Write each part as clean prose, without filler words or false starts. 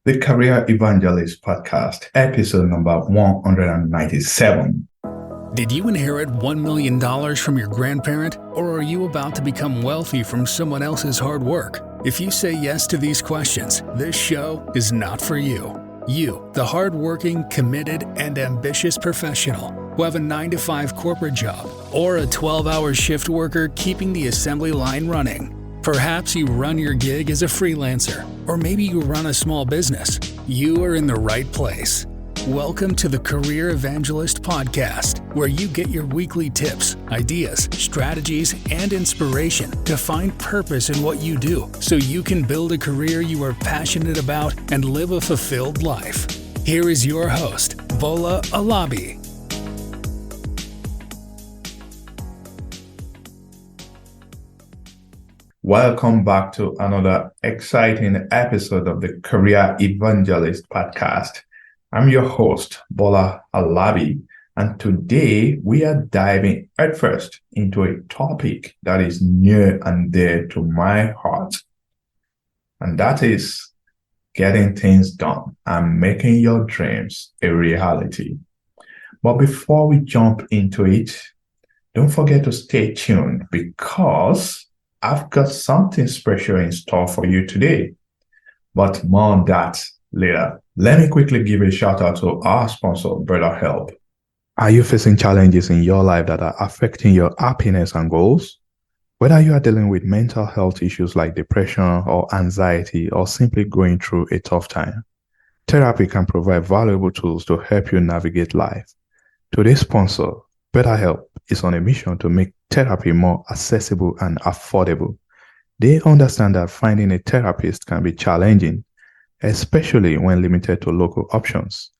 The Career Evangelist Podcast, episode number 197. Did you inherit $1 million from your grandparent, or are you about to become wealthy from someone else's hard work? If you say yes to these questions, this show is not for you. You, the hardworking, committed, and ambitious professional who have a 9-to-5 corporate job or a 12-hour shift worker keeping the assembly line running. Perhaps you run your gig as a freelancer, or maybe you run a small business. You are in the right place. Welcome to the Career Evangelist Podcast, where you get your weekly tips, ideas, strategies, and inspiration to find purpose in what you do so you can build a career you are passionate about and live a fulfilled life. Here is your host, Bola Alabi. Welcome back to another exciting episode of the Career Evangelist Podcast. I'm your host, Bola Alabi, and today we are diving headfirst into a topic that is near and dear to my heart, and that is getting things done and making your dreams a reality. But before we jump into it, don't forget to stay tuned because I've got something special in store for you today. But more on that later. Let me quickly give a shout out to our sponsor, BetterHelp. Are you facing challenges in your life that are affecting your happiness and goals? Whether you are dealing with mental health issues like depression or anxiety, or simply going through a tough time, therapy can provide valuable tools to help you navigate life. Today's sponsor, BetterHelp, is on a mission to make therapy more accessible and affordable. They understand that finding a therapist can be challenging, especially when limited to local options.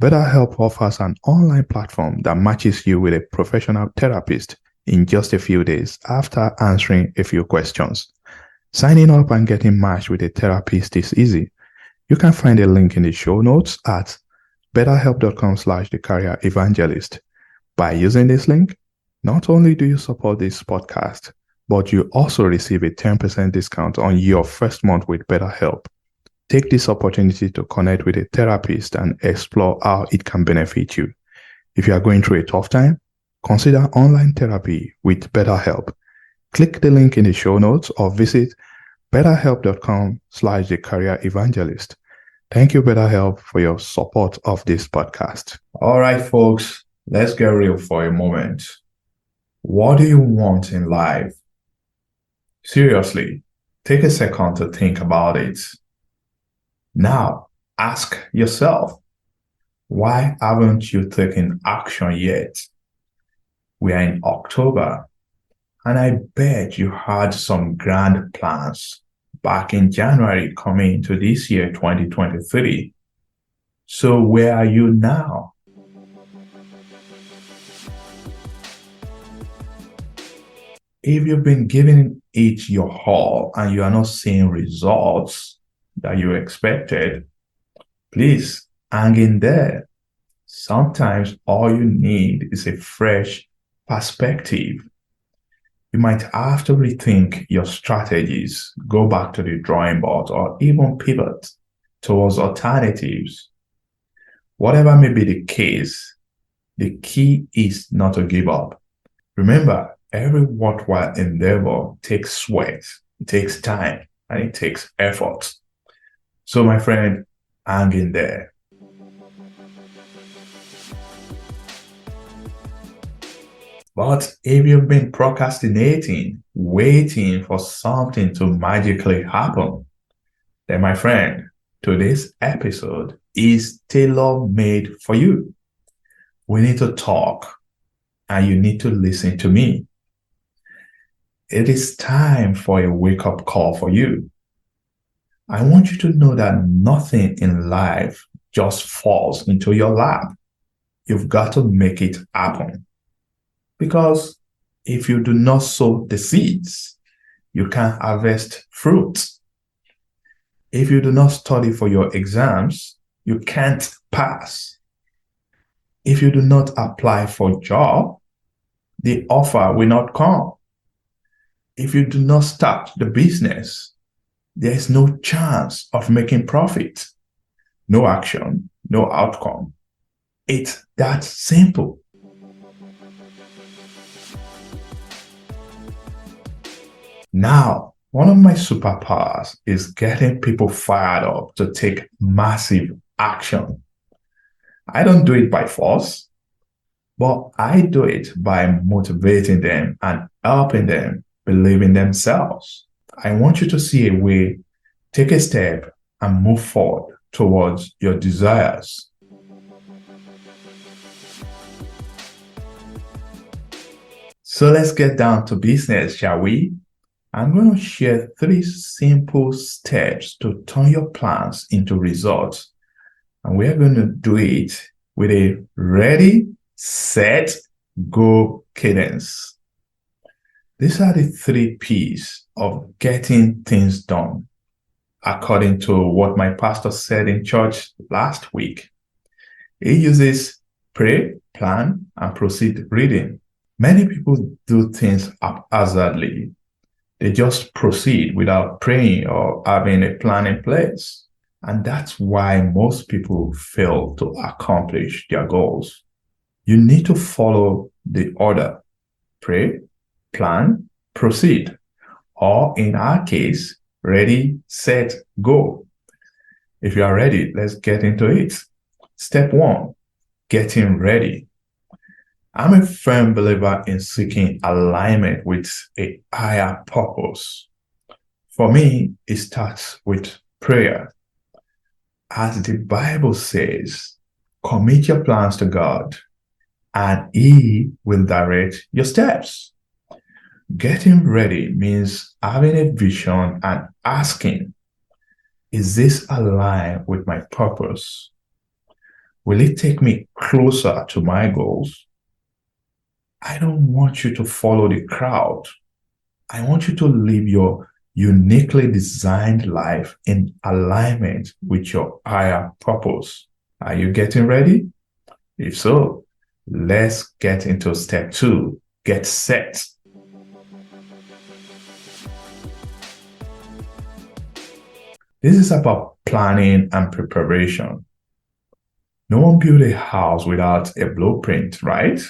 BetterHelp offers an online platform that matches you with a professional therapist in just a few days after answering a few questions. Signing up and getting matched with a therapist is easy. You can find a link in the show notes at betterhelp.com/thecareerevangelist. By using this link, not only do you support this podcast, but you also receive a 10% discount on your first month with BetterHelp. Take this opportunity to connect with a therapist and explore how it can benefit you. If you are going through a tough time, consider online therapy with BetterHelp. Click the link in the show notes or visit betterhelp.com/thecareerevangelist. Thank you, BetterHelp, for your support of this podcast. All right, folks, let's get real for a moment. What do you want in life? Seriously, take a second to think about it. Now, ask yourself, why haven't you taken action yet? We are in October, and I bet you had some grand plans back in January coming into this year, 2023. So where are you now? If you've been giving it your all and you are not seeing results that you expected, please hang in there. Sometimes all you need is a fresh perspective. You might have to rethink your strategies, go back to the drawing board, or even pivot towards alternatives. Whatever may be the case, the key is not to give up. Remember, every worthwhile endeavor takes sweat, it takes time, and it takes effort. So, my friend, hang in there. But if you've been procrastinating, waiting for something to magically happen, then, my friend, today's episode is tailor-made for you. We need to talk, and you need to listen to me. It is time for a wake-up call for you. I want you to know that nothing in life just falls into your lap. You've got to make it happen. Because if you do not sow the seeds, you can't harvest fruit. If you do not study for your exams, you can't pass. If you do not apply for a job, the offer will not come. If you do not start the business, there is no chance of making profit. no action, no outcome. It's that simple. Now, one of my superpowers is getting people fired up to take massive action. I don't do it by force, but I do it by motivating them and helping them believe in themselves. I want you to see a way, take a step, and move forward towards your desires. So let's get down to business, shall we? I'm going to share 3 simple steps to turn your plans into results. And we're going to do it with a ready, set, go cadence. These are the 3 P's of getting things done, according to what my pastor said in church last week. He uses pray, plan, and proceed reading. Many people do things haphazardly. They just proceed without praying or having a plan in place. And that's why most people fail to accomplish their goals. You need to follow the order: pray, plan, proceed. Or in our case, ready, set, go. If you are ready, let's get into it. Step 1, getting ready. I'm a firm believer in seeking alignment with a higher purpose. For me, it starts with prayer. As the Bible says, commit your plans to God, and He will direct your steps. Getting ready means having a vision and asking, is this aligned with my purpose? Will it take me closer to my goals? I don't want you to follow the crowd. I want you to live your uniquely designed life in alignment with your higher purpose. Are you getting ready? If so, let's get into step 2, get set. This is about planning and preparation. No one built a house without a blueprint, right?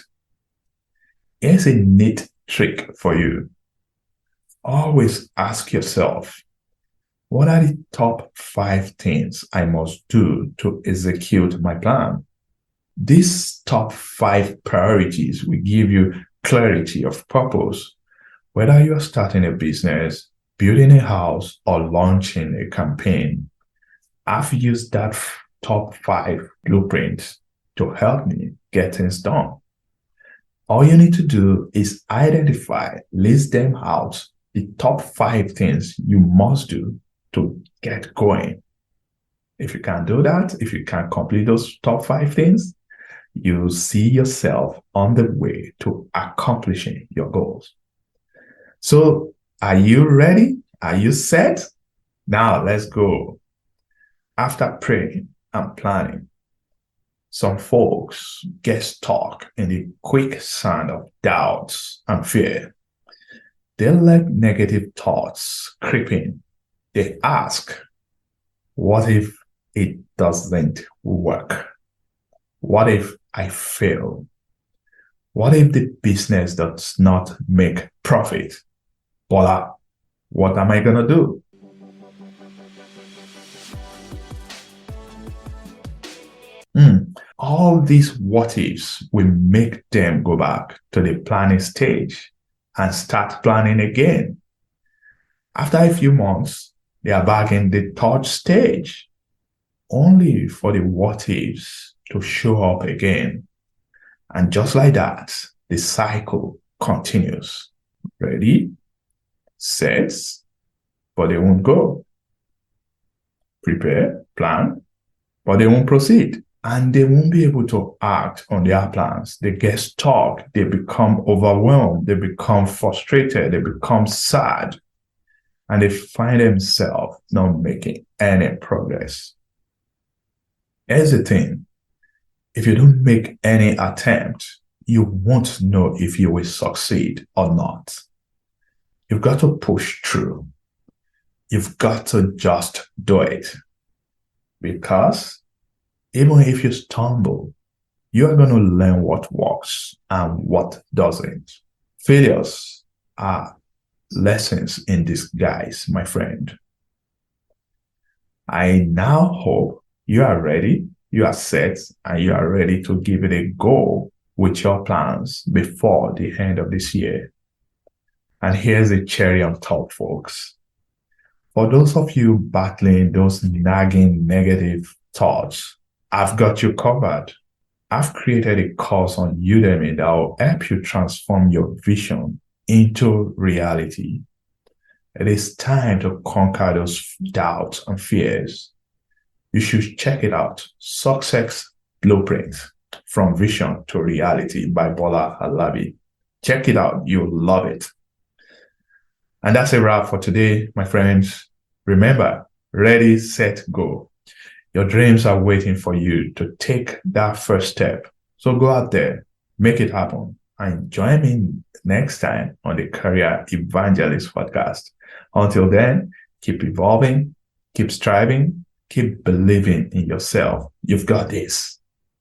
Here's a neat trick for you. Always ask yourself, what are the top 5 things I must do to execute my plan? These top 5 priorities will give you clarity of purpose, whether you're starting a business, building a house, or launching a campaign. I've used that top 5 blueprints to help me get things done. All you need to do is identify, list them out, the top 5 things you must do to get going. If you can't do that, if you can't complete those top 5 things, you'll see yourself on the way to accomplishing your goals. So, are you ready? Are you set? Now let's go. After praying and planning, some folks get stuck in the quicksand of doubts and fear. They let negative thoughts creep in. They ask, what if it doesn't work? What if I fail? What if the business does not make profit? Bola, what am I going to do? All these what ifs will make them go back to the planning stage and start planning again. After a few months, they are back in the 3rd stage, only for the what ifs to show up again. And just like that, the cycle continues. Ready, set, but they won't go. Prepare, plan, but they won't proceed. And they won't be able to act on their plans. They get stuck. They become overwhelmed. They become frustrated. They become sad. And they find themselves not making any progress. Here's the thing. If you don't make any attempt, you won't know if you will succeed or not. You've got to push through. You've got to just do it. Because Even if you stumble, you are going to learn what works and what doesn't. Failures are lessons in disguise, my friend. I now hope you are ready, you are set, and you are ready to give it a go with your plans before the end of this year. And here's a cherry on top, folks. For those of you battling those nagging negative thoughts, I've got you covered. I've created a course on Udemy that will help you transform your vision into reality. It is time to conquer those doubts and fears. You should check it out. Success Blueprint from Vision to Reality by Bola Alabi. Check it out. You'll love it. And that's a wrap for today, my friends. Remember, ready, set, go. Your dreams are waiting for you to take that first step. So go out there, make it happen, and join me next time on the Career Evangelist Podcast. Until then, keep evolving, keep striving, keep believing in yourself. You've got this.